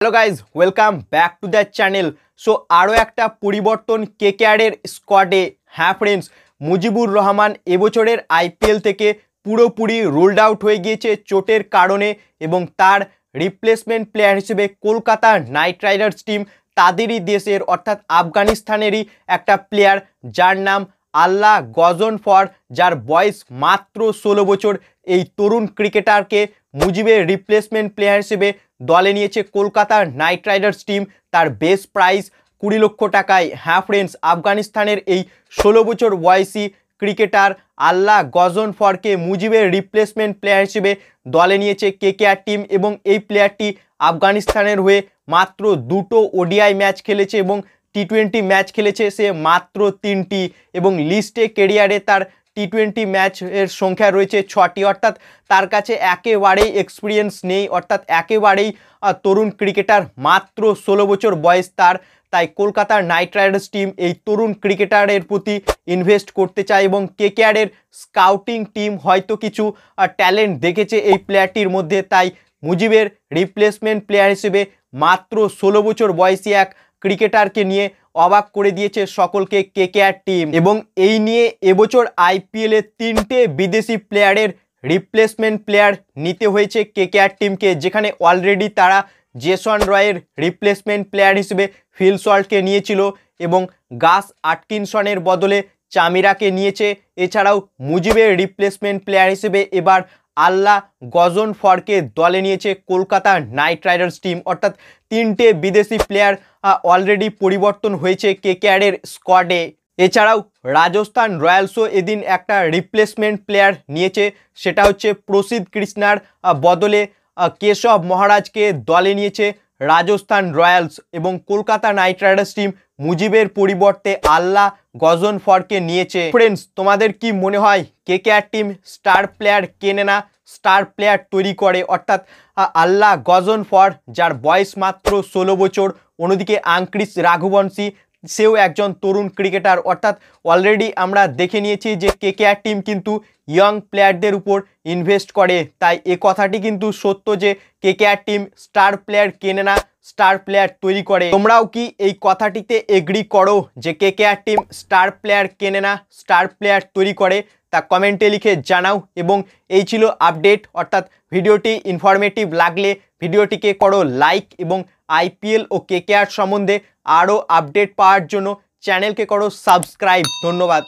Hello guys, welcome back to the channel. So আরও একটা পরিবর্তন কেকেআরের স্কোয়াডে। হ্যাঁ ফ্রেন্ডস, মুজিবুর রহমান এবছরের আইপিএল থেকে পুরোপুরি রুলড আউট হয়ে গিয়েছে চোটের কারণে, এবং তার রিপ্লেসমেন্ট প্লেয়ার হিসেবে কলকাতা নাইট রাইডার্স টিম তাদেরই দেশের অর্থাৎ আফগানিস্তানেরই একটা প্লেয়ার যার নাম আল্লাহ গজনফর, যার বয়স মাত্র 16 বছর। এই তরুণ ক্রিকেটারকে মুজিবের রিপ্লেসমেন্ট প্লেয়ার হিসেবে দলে নিয়েছে কলকাতা নাইট রাইডার্স টিম, তার বেস প্রাইস 20 লক্ষ টাকায়। হ্যাঁ ফ্রেন্ডস, আফগানিস্তানের এই 16 বছর বয়সী ক্রিকেটার আল্লাহ গজনফরকে মুজিবের রিপ্লেসমেন্ট প্লেয়ার হিসেবে দলে নিয়েছে কেকেআর টিম, এবং এই প্লেয়ারটি আফগানিস্তানের হয়ে মাত্র 2টো ওডিআই ম্যাচ খেলেছে এবং টি20 ম্যাচ খেলেছে সে মাত্র 3টি, এবং লিস্টে কেরিয়ারে তার টি20 ম্যাচের সংখ্যা রয়েছে 6টি, অর্থাৎ তার কাছে একেবারেই এক্সপিরিয়েন্স নেই, অর্থাৎ একেবারেই তরুণ ক্রিকেটার, মাত্র 16 বছর বয়স তার। তাই কলকাতার নাইট রাইডার্স টিম এই তরুণ ক্রিকেটারের প্রতি ইনভেস্ট করতে চায়, এবং কেকেআরের স্কাউটিং টিম হয়তো কিছু ট্যালেন্ট দেখেছে এই প্লেয়ারটির মধ্যে, তাই মুজিবের রিপ্লেসমেন্ট প্লেয়ার হিসেবে মাত্র 16 বছর বয়সী এক ক্রিকেটারকে নিয়ে অবাক করে দিয়েছে সকলকে কেকেআর টিম। এবং এই নিয়ে এবছর আইপিএলে 3টে বিদেশি প্লেয়ারের রিপ্লেসমেন্ট প্লেয়ার নিতে হয়েছে কেকেআর টিমকে, যেখানে অলরেডি তারা জেসন রয়ের রিপ্লেসমেন্ট প্লেয়ার হিসেবে ফিল সল্টকে নিয়েছিল, এবং গাস আটকিনসনের বদলে চামিরাকে নিয়েছে। এছাড়াও মুজিবের রিপ্লেসমেন্ট প্লেয়ার হিসেবে এবার আল্লাহ গজনফরকে দলে নিয়েছে কলকাতা নাইট রাইডার্স টিম, অর্থাৎ 3টে বিদেশি প্লেয়ার অলরেডি পরিবর্তন হয়েছে কেকেআরের স্কোয়াডে। এছাড়াও রাজস্থান রয়্যালসও এদিন একটা রিপ্লেসমেন্ট প্লেয়ার নিয়েছে, সেটা হচ্ছে প্রসিদ্ধ কৃষ্ণার বদলে কেশব মহারাজকে দলে নিয়েছে রাজস্থান রয়্যালস, এবং কলকাতা নাইট রাইডার্স টিম মুজিবের পরিবর্তে আল্লাহ গজনফরকে নিয়েছে। ফ্রেন্ডস, তোমাদের কি মনে হয় কেকেআর টিম স্টার প্লেয়ার কেনে না স্টার প্লেয়ার তৈরি করে? অর্থাৎ আল্লাহ গজনফর, যার বয়স মাত্র 16 বছর, অন্যদিকে আঙ্ক্রিস রাঘুবংশী, সেও একজন তরুণ ক্রিকেটার। অর্থাৎ অলরেডি আমরা দেখে নিয়েছি যে কেকেআর টিম কিন্তু ইয়ং প্লেয়ারদের উপর ইনভেস্ট করে, তাই এ কথাটি কিন্তু সত্য যে কেকেআর টিম স্টার প্লেয়ার কেনে না স্টার প্লেয়ার তৈরি করে। তোমরাও কি এই কথাটিতে এগ্রি করো যে কেকেআর টিম স্টার প্লেয়ার কেনে না স্টার প্লেয়ার তৈরি করে? তা কমেন্টে লিখে জানাও। এবং এই ছিল আপডেট, অর্থাৎ ভিডিওটি ইনফরমেটিভ লাগলে ভিডিওটিকে করো লাইক, এবং আইপিএল ও কেকেআর সম্বন্ধে আরও আপডেট পাওয়ার জন্য চ্যানেলকে করো সাবস্ক্রাইব। ধন্যবাদ।